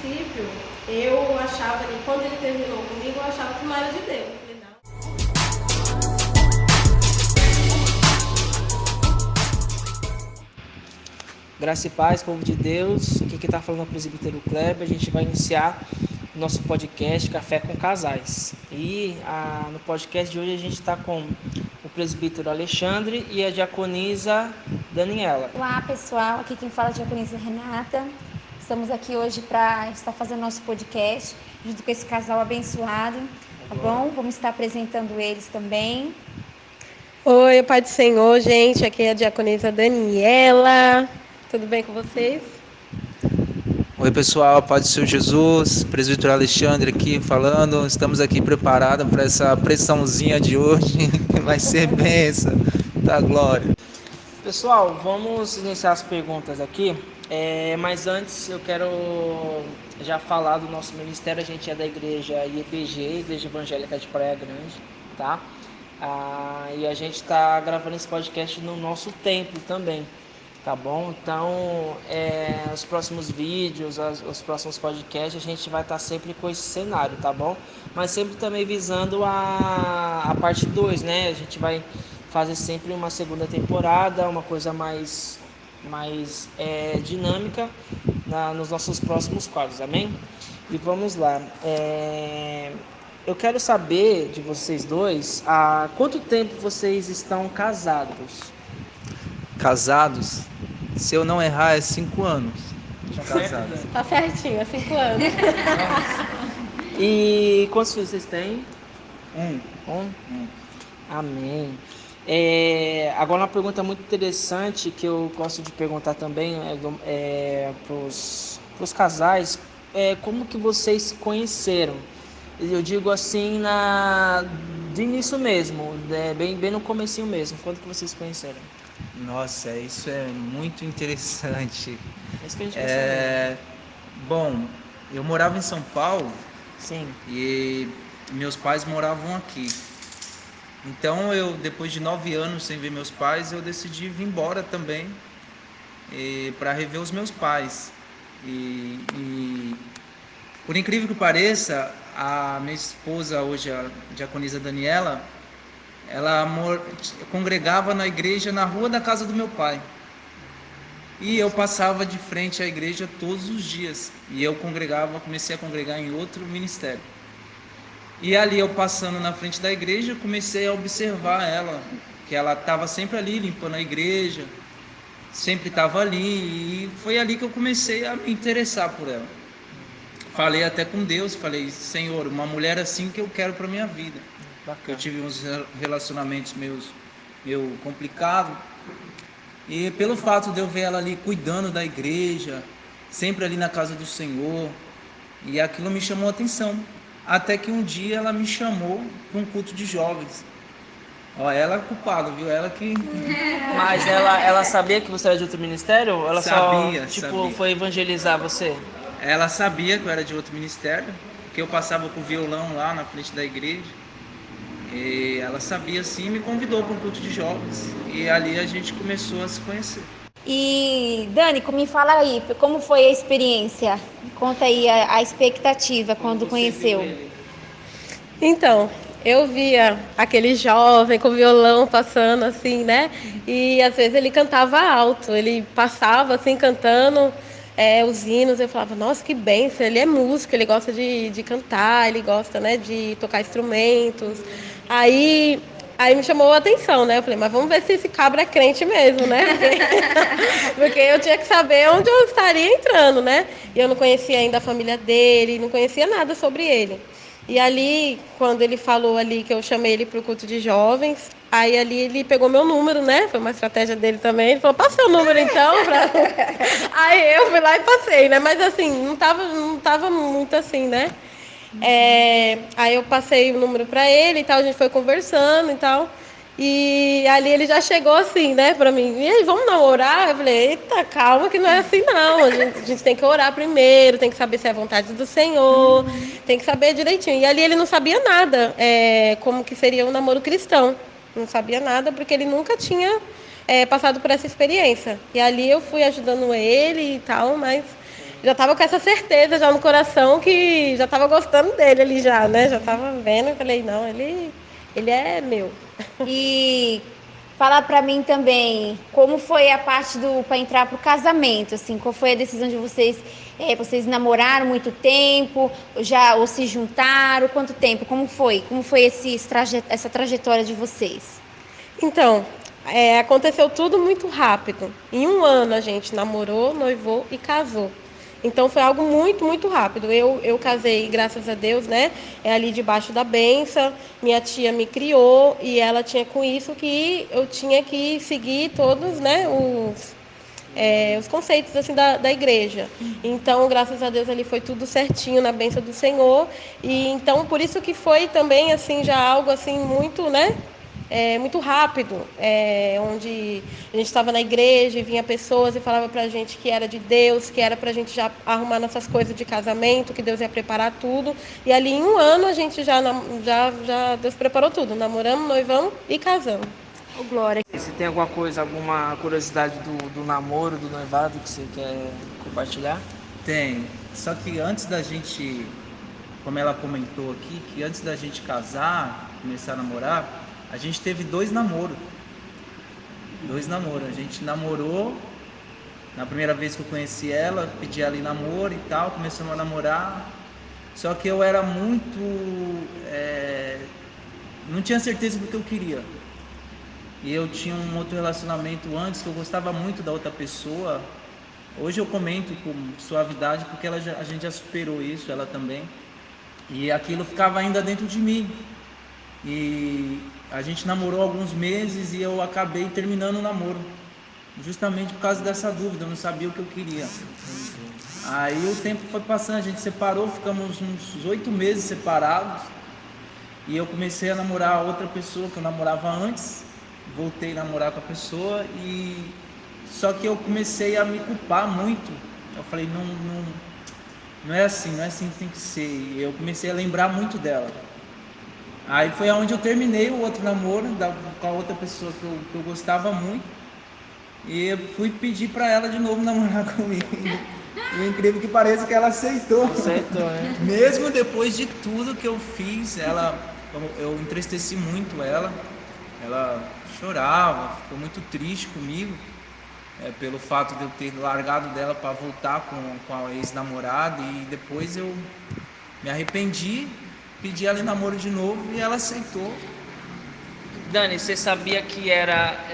princípio, eu achava, quando ele terminou comigo, eu achava que não era de Deus. Eu falei, não. Graça e paz, povo de Deus. Aqui quem está falando é o presbítero Kleber. A gente vai iniciar o nosso podcast Café com Casais. E no podcast de hoje a gente está com o presbítero Alexandre e a diaconisa Daniela. Olá pessoal, aqui quem fala é a diaconisa Renata. Estamos aqui hoje para estar fazendo nosso podcast junto com esse casal abençoado, tá bom? Vamos estar apresentando eles também. Oi, Pai do Senhor, gente. Aqui é a diaconisa Daniela. Tudo bem com vocês? Oi pessoal, Paz do Senhor Jesus, presbítero Alexandre aqui falando. Estamos aqui preparados para essa pressãozinha de hoje, que vai ser bênção da glória. Pessoal, vamos iniciar as perguntas aqui, mas antes eu quero já falar do nosso ministério. A gente é da igreja IEPG, Igreja Evangélica de Praia Grande, tá? E a gente está gravando esse podcast no nosso templo também. Tá bom? Então, os próximos vídeos, os próximos podcasts, a gente vai estar sempre com esse cenário, tá bom? Mas sempre também visando a parte 2, né? A gente vai fazer sempre uma segunda temporada, uma coisa mais dinâmica nos nossos próximos quadros, amém? E vamos lá. Eu quero saber de vocês dois, há quanto tempo vocês estão casados? Casados, se eu não errar, é 5 anos. Casados. Tá certinho, é 5 anos. E quantos filhos vocês têm? Um. Amém. Agora uma pergunta muito interessante que eu gosto de perguntar também para os casais, como que vocês se conheceram? Eu digo assim, de início mesmo, bem no comecinho mesmo. Quando que vocês se conheceram? Nossa, isso é muito interessante. É isso que a gente quer saber. Bom, eu morava em São Paulo. Sim. E meus pais moravam aqui. Então, depois de 9 anos sem ver meus pais, eu decidi vir embora também para rever os meus pais. E por incrível que pareça, a minha esposa hoje, a diaconisa Daniela, ela congregava na igreja na rua da casa do meu pai. E eu passava de frente à igreja todos os dias. E eu comecei a congregar em outro ministério. E ali eu passando na frente da igreja, comecei a observar ela, que ela estava sempre ali limpando a igreja, sempre estava ali, e foi ali que eu comecei a me interessar por ela. Falei até com Deus, falei, Senhor, uma mulher assim que eu quero para minha vida. Eu tive uns relacionamentos meio complicados, e pelo fato de eu ver ela ali cuidando da igreja, sempre ali na casa do Senhor, e aquilo me chamou a atenção. Até que um dia ela me chamou para um culto de jovens. Ela é culpada, viu? Ela que... Mas ela sabia que você era de outro ministério? Ou ela sabia. foi evangelizar você? Ela sabia que eu era de outro ministério, que eu passava com o violão lá na frente da igreja. E ela sabia sim, e me convidou para um culto de jovens. E ali a gente começou a se conhecer. E Dani, me fala aí, como foi a experiência? Conta aí a expectativa quando conheceu. Então, eu via aquele jovem com violão passando assim, né? E às vezes ele cantava alto, ele passava assim cantando os hinos. Eu falava, nossa, que bênção, ele é músico, ele gosta de cantar, ele gosta, né, de tocar instrumentos. Aí me chamou a atenção, né? Eu falei, mas vamos ver se esse cabra é crente mesmo, né? Porque eu tinha que saber onde eu estaria entrando, né? E eu não conhecia ainda a família dele, não conhecia nada sobre ele. E ali, quando ele falou ali que eu chamei ele para o culto de jovens, aí ali ele pegou meu número, né? Foi uma estratégia dele também. Ele falou, passa o número então. Aí eu fui lá e passei, né? Mas assim, não tava muito assim, né? Aí eu passei o número para ele e tal, a gente foi conversando e tal. E ali ele já chegou assim, né, pra mim. E aí, vamos não orar? Eu falei, eita, calma que não é assim não. A gente tem que orar primeiro, tem que saber se é a vontade do Senhor, tem que saber direitinho. E ali ele não sabia nada, como que seria um namoro cristão. Não sabia nada, porque ele nunca tinha passado por essa experiência. E ali eu fui ajudando ele e tal, mas já tava com essa certeza já no coração que já tava gostando dele ali já, né? Já tava vendo, eu falei, não, ele é meu. E fala pra mim também, como foi a parte para entrar pro casamento, assim, qual foi a decisão de vocês? Vocês namoraram muito tempo, ou se juntaram, quanto tempo? Como foi? Como foi essa trajetória de vocês? Então, aconteceu tudo muito rápido. Em um ano a gente namorou, noivou e casou. Então foi algo muito, muito rápido. Eu casei, graças a Deus, né? Ali debaixo da bênção. Minha tia me criou e ela tinha com isso que eu tinha que seguir todos, né? Os conceitos assim da igreja. Então, graças a Deus, ali foi tudo certinho na bênção do Senhor. E então, por isso que foi também assim já algo assim muito, né? Muito rápido, onde a gente estava na igreja e vinha pessoas e falava pra gente que era de Deus, que era pra gente já arrumar nossas coisas de casamento, que Deus ia preparar tudo. E ali em um ano a gente já Deus preparou tudo, namoramos, noivamos e casamos. Oh, glória. Você tem alguma curiosidade do namoro, do noivado que você quer compartilhar? Tem. Só que antes da gente, como ela comentou aqui, que antes da gente casar, começar a namorar, a gente teve 2 namoros. A gente namorou. Na primeira vez que eu conheci ela, pedi ela em namoro e tal, começamos a namorar. Só que eu era muito... não tinha certeza do que eu queria. E eu tinha um outro relacionamento antes que eu gostava muito da outra pessoa. Hoje eu comento com suavidade porque a gente já superou isso, ela também. E aquilo ficava ainda dentro de mim. E a gente namorou alguns meses e eu acabei terminando o namoro. Justamente por causa dessa dúvida, eu não sabia o que eu queria. Aí o tempo foi passando, a gente separou, ficamos uns 8 meses separados. E eu comecei a namorar outra pessoa que eu namorava antes. Voltei a namorar com a pessoa e só que eu comecei a me culpar muito. Eu falei, não é assim que tem que ser. E eu comecei a lembrar muito dela. Aí foi onde eu terminei o outro namoro com a outra pessoa que eu gostava muito. E eu fui pedir para ela de novo namorar comigo. E o incrível que pareça que ela aceitou. Aceitou, né? Mesmo depois de tudo que eu fiz, eu entristeci muito ela. Ela chorava, ficou muito triste comigo, pelo fato de eu ter largado dela para voltar com a ex-namorada, e depois eu me arrependi, pedi ela em namoro de novo e ela aceitou. Dani, você sabia que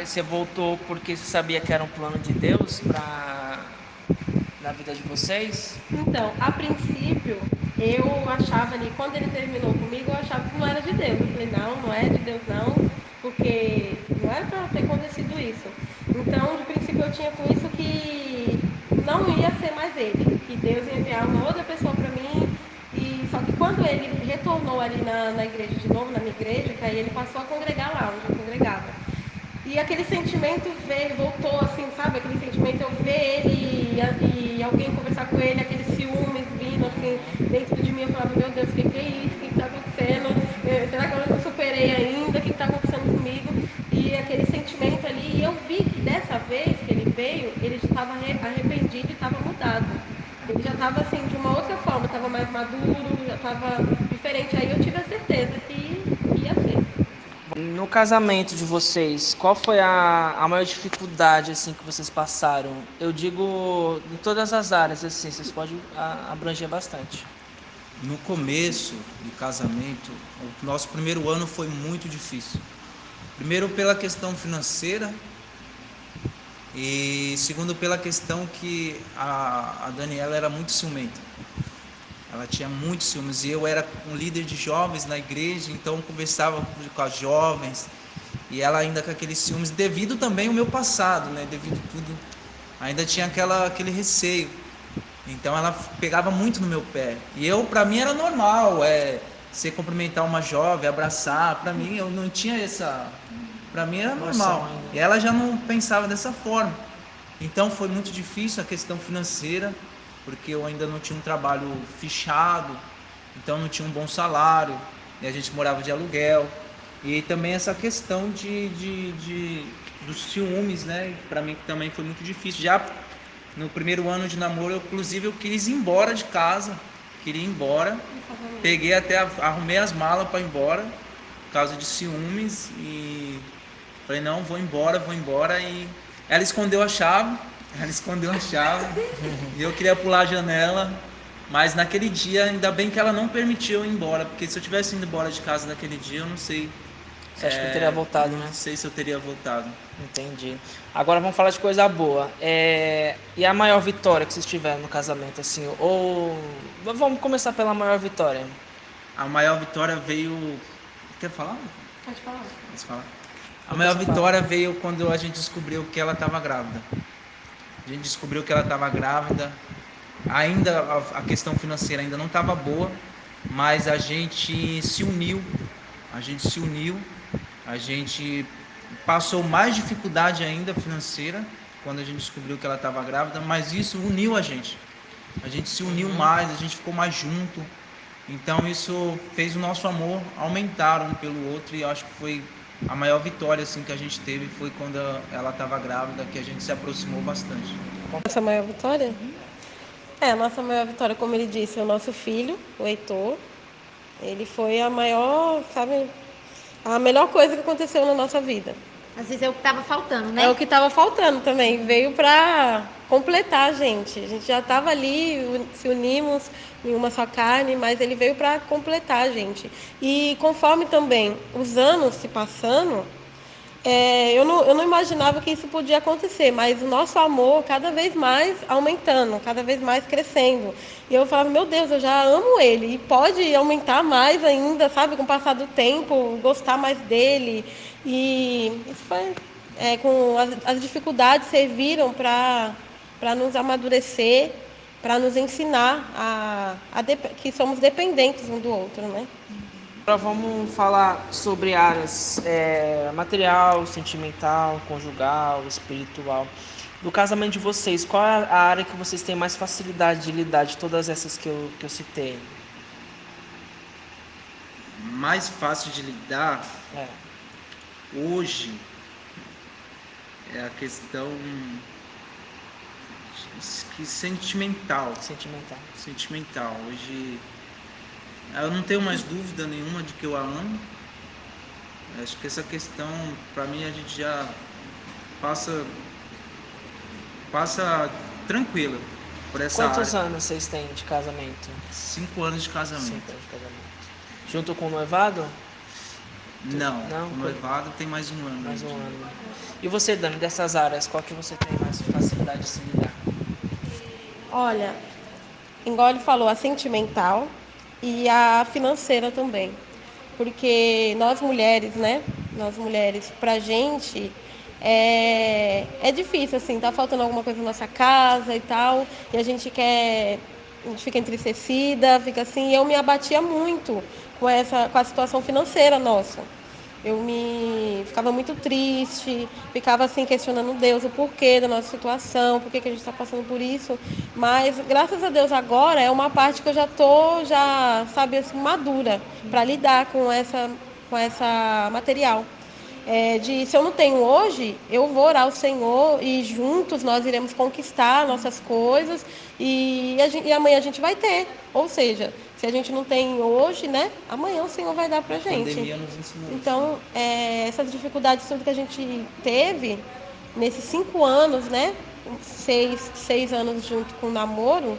você voltou porque você sabia que era um plano de Deus na vida de vocês? Então, a princípio, eu achava ali, quando ele terminou comigo, eu achava que não era de Deus. Eu falei, não é de Deus não, porque não era para ter acontecido isso. Então, de princípio, eu tinha com isso que não ia ser mais ele, que Deus ia enviar uma outra pessoa para mim. E só que quando ele retornou ali na igreja de novo, na minha igreja, que aí ele passou a congregar lá, onde eu congregava. E aquele sentimento veio, voltou assim, sabe? Aquele sentimento, eu ver ele e alguém conversar com ele, aquele ciúme vindo assim, dentro de mim, eu falava, meu Deus, o que é isso? O que está acontecendo? Será que eu não superei ainda? O que está acontecendo comigo? E aquele sentimento ali, e eu vi que dessa vez que ele veio, ele estava arrependido e estava mudado. Ele já estava assim, de uma outra forma, estava mais maduro, já estava diferente. Aí eu tive a certeza que ia ser. No casamento de vocês, qual foi a maior dificuldade assim que vocês passaram? Eu digo em todas as áreas, assim, vocês podem abranger bastante. No começo do casamento, o nosso primeiro ano foi muito difícil. Primeiro pela questão financeira e segundo pela questão que a Daniela era muito ciumenta. Ela tinha muitos ciúmes e eu era um líder de jovens na igreja, então eu conversava com as jovens e ela ainda com aqueles ciúmes, devido também ao meu passado, né? Devido tudo, ainda tinha aquele receio. Então ela pegava muito no meu pé. E para mim era normal, você cumprimentar uma jovem, abraçar, para mim eu não tinha para mim era normal. E ela já não pensava dessa forma. Então foi muito difícil a questão financeira, porque eu ainda não tinha um trabalho fichado, então não tinha um bom salário, e a gente morava de aluguel. E também essa questão dos ciúmes, né? Para mim também foi muito difícil. Já No primeiro ano de namoro, inclusive, eu quis ir embora de casa. Queria ir embora. Peguei até, arrumei as malas para ir embora, por causa de ciúmes. E falei, não, vou embora. E ela escondeu a chave. E eu queria pular a janela. Mas naquele dia, ainda bem que ela não permitiu eu ir embora. Porque se eu tivesse ido embora de casa naquele dia, eu não sei. Você acha que eu teria voltado, né? Não sei se eu teria voltado. Entendi. Agora vamos falar de coisa boa. E a maior vitória que vocês tiveram no casamento, assim? Ou vamos começar pela maior vitória. A maior vitória veio... Quer falar? Pode falar. Pode falar. A maior vitória veio quando a gente descobriu que ela estava grávida. A gente descobriu que ela estava grávida. Ainda a questão financeira ainda não estava boa, mas a gente se uniu. A gente passou mais dificuldade ainda financeira quando a gente descobriu que ela estava grávida, mas isso uniu a gente. A gente se uniu mais, a gente ficou mais junto. Então isso fez o nosso amor aumentar um pelo outro, e eu acho que foi a maior vitória assim, que a gente teve, foi quando ela estava grávida, que a gente se aproximou bastante. Nossa maior vitória? A nossa maior vitória, como ele disse, é o nosso filho, o Heitor. Ele foi a maior, a melhor coisa que aconteceu na nossa vida. Às vezes é o que estava faltando, né? É o que estava faltando também. Veio para completar a gente. A gente já estava ali, se unimos em uma só carne, mas ele veio para completar a gente. E conforme também os anos se passando, eu não imaginava que isso podia acontecer, mas o nosso amor cada vez mais aumentando, cada vez mais crescendo. E eu falava, meu Deus, eu já amo ele, e pode aumentar mais ainda, sabe, com o passar do tempo, gostar mais dele. E isso foi, com as dificuldades serviram para nos amadurecer, para nos ensinar que somos dependentes um do outro, né? Agora vamos falar sobre áreas material, sentimental, conjugal, espiritual. Do casamento de vocês, qual é a área que vocês têm mais facilidade de lidar de todas essas que eu citei? Mais fácil de lidar hoje é a questão sentimental. Hoje eu não tenho mais dúvida nenhuma de que eu a amo. Acho que essa questão, para mim, a gente já passa tranquila por essa Quantos área. anos vocês têm de casamento? 5 anos de casamento. 5 anos de casamento. Junto com o noivado? Não, o noivado tem mais um ano. Mais um ano. E você, Dani, dessas áreas, qual que você tem mais facilidade de se lidar? Olha, igual ele falou, a sentimental e a financeira também. Porque nós mulheres, pra gente é difícil, assim, tá faltando alguma coisa na nossa casa e tal, e a gente fica entristecida, fica assim, e eu me abatia muito com a situação financeira nossa. Eu ficava muito triste, ficava assim questionando Deus, o porquê da nossa situação, por que a gente está passando por isso. Mas graças a Deus agora é uma parte que eu já estou, sabe, assim, madura para lidar com essa material. Se eu não tenho hoje, eu vou orar ao Senhor e juntos nós iremos conquistar nossas coisas e amanhã a gente vai ter. Ou seja, se a gente não tem hoje, né, amanhã o Senhor vai dar pra gente. A pandemia nos ensinou. Então, essas dificuldades tudo que a gente teve nesses 5 anos, né, 6 anos junto com o namoro,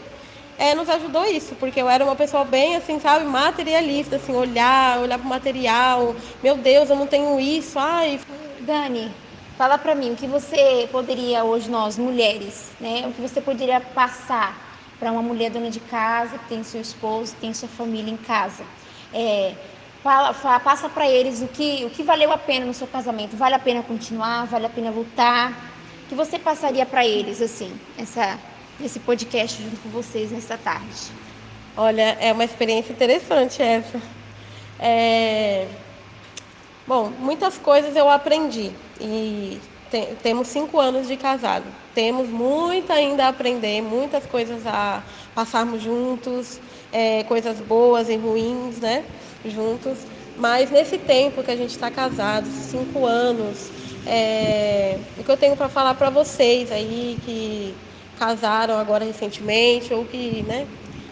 nos ajudou isso, porque eu era uma pessoa bem, assim, sabe, materialista, assim, olhar pro material, meu Deus, eu não tenho isso, ai... Dani, fala pra mim, o que você poderia, hoje nós, mulheres, né, o que você poderia passar para uma mulher dona de casa, que tem seu esposo, tem sua família em casa? Passa para eles o que valeu a pena no seu casamento, vale a pena continuar, vale a pena lutar, o que você passaria para eles, assim, esse podcast junto com vocês nessa tarde? Olha, é uma experiência interessante essa. Bom, muitas coisas eu aprendi e temos 5 anos de casado. Temos muito ainda a aprender, muitas coisas a passarmos juntos, coisas boas e ruins, né, juntos. Mas nesse tempo que a gente está casado, 5 anos, o que eu tenho para falar para vocês aí que casaram agora recentemente ou que, né,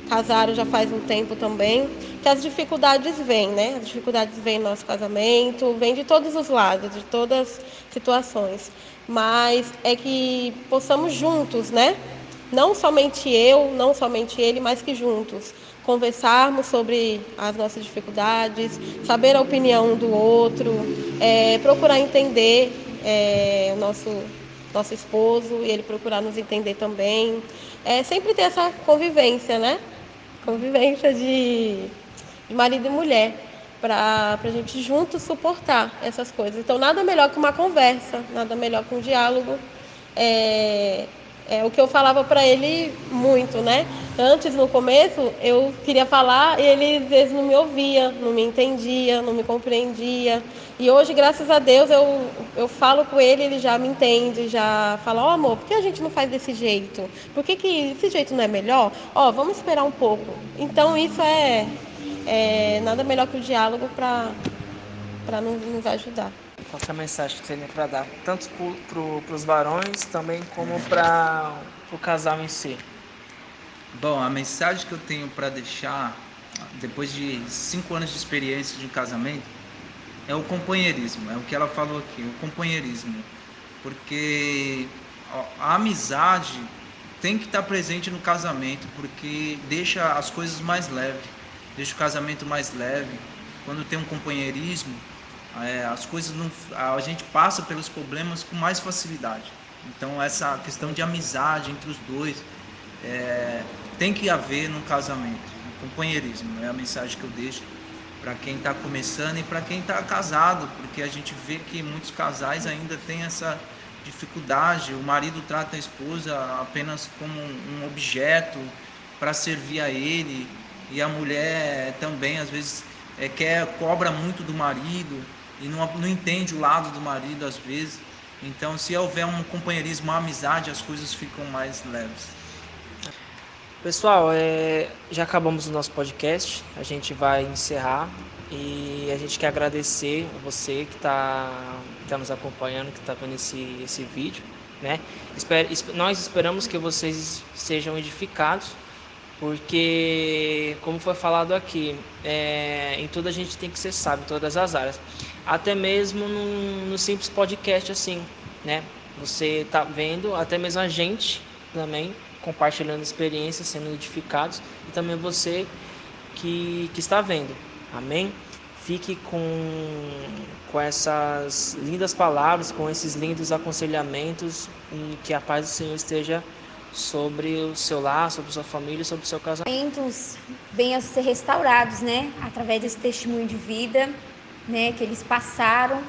casaram já faz um tempo também, que as dificuldades vêm, né? As dificuldades vêm no nosso casamento, vêm de todos os lados, de todas as situações. Mas é que possamos juntos, né? Não somente eu, não somente ele, mas que juntos conversarmos sobre as nossas dificuldades, saber a opinião um do outro, procurar entender o nosso esposo e ele procurar nos entender também. Sempre ter essa convivência, né? Convivência de marido e mulher, para a gente juntos suportar essas coisas. Então, nada melhor que uma conversa, nada melhor que um diálogo. É o que eu falava para ele muito, né? Antes, no começo, eu queria falar e ele às vezes não me ouvia, não me entendia, não me compreendia. E hoje, graças a Deus, eu falo com ele, ele já me entende, já fala, ó amor, por que a gente não faz desse jeito? Por que esse jeito não é melhor? Vamos esperar um pouco. Então, isso é nada melhor que o diálogo para nos ajudar. Qual é a mensagem que você tem para dar? Tanto para os varões, também como para o casal em si. Bom, a mensagem que eu tenho para deixar, depois de 5 anos de experiência de casamento, é o companheirismo. É o que ela falou aqui, o companheirismo. Porque a amizade tem que estar presente no casamento, porque deixa as coisas mais leves, deixa o casamento mais leve. Quando tem um companheirismo, as coisas a gente passa pelos problemas com mais facilidade. Então essa questão de amizade entre os dois tem que haver no casamento. O companheirismo é a mensagem que eu deixo para quem está começando e para quem está casado, porque a gente vê que muitos casais ainda têm essa dificuldade. O marido trata a esposa apenas como um objeto para servir a ele, e a mulher também às vezes cobra muito do marido e não entende o lado do marido às vezes. Então, se houver um companheirismo, uma amizade, as coisas ficam mais leves. Pessoal, já acabamos o nosso podcast, a gente vai encerrar e a gente quer agradecer a você que está nos acompanhando, que está vendo esse vídeo, né? Nós esperamos que vocês sejam edificados, porque, como foi falado aqui, em tudo a gente tem que ser sábio, em todas as áreas, até mesmo no simples podcast assim, né? Você está vendo, até mesmo a gente também compartilhando experiências, sendo edificados, e também você que está vendo, amém? Fique com essas lindas palavras, com esses lindos aconselhamentos, e que a paz do Senhor esteja sobre o seu lar, sobre a sua família, sobre o seu casamento. Venham a ser restaurados, né? Através desse testemunho de vida, né? Que eles passaram,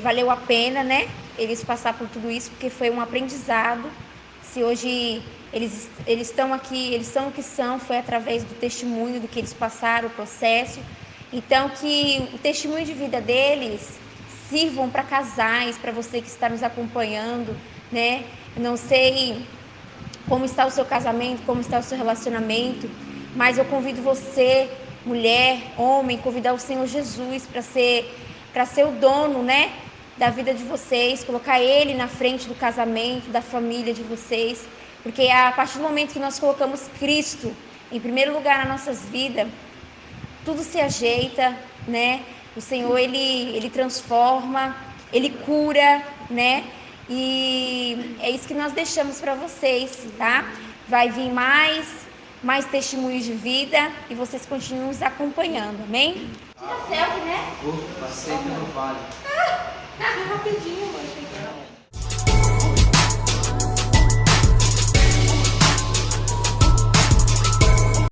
valeu a pena, né? Eles passaram por tudo isso, porque foi um aprendizado. Se hoje eles estão aqui, eles são o que são, foi através do testemunho do que eles passaram, o processo. Então, que o testemunho de vida deles sirvam para casais, para você que está nos acompanhando, né? Eu não sei como está o seu casamento, como está o seu relacionamento, mas eu convido você, mulher, homem, convidar o Senhor Jesus para ser o dono, né, da vida de vocês, colocar Ele na frente do casamento, da família de vocês, porque a partir do momento que nós colocamos Cristo em primeiro lugar nas nossas vidas, tudo se ajeita, né? O Senhor, Ele transforma, Ele cura, né? E é isso que nós deixamos para vocês, tá? Vai vir mais testemunhos de vida e vocês continuam nos acompanhando, amém? Tira selfie, né? Passei pelo vale. Rapidinho, mãe.